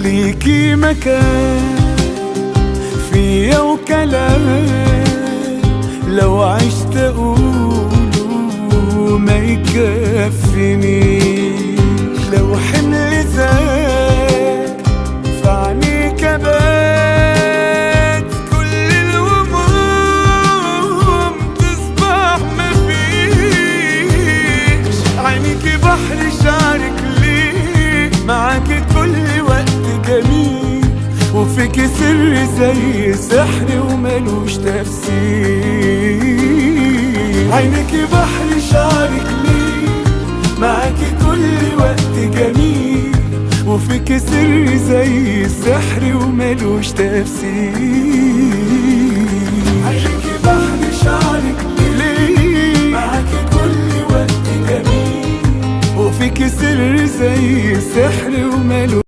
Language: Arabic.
ليكي مكان فيا وكلام لو عشت أقوله ما يكفينيش، لو حمل زاد فعنيك بات كل الهموم تصبح مفيش. عينيكي بحر شعرك ليه معاكي كل وقت جميل، وفيكي سر زي سحر وملوش تفسير. عينيكي بحر شعرك ليه معاكي كل وقت جميل، وفيكي سر زي السحر وملوش تفسير. عينيكي بحر شعرك ليه معاكي كل وقت جميل، وفيكي سر زي السحر وملوش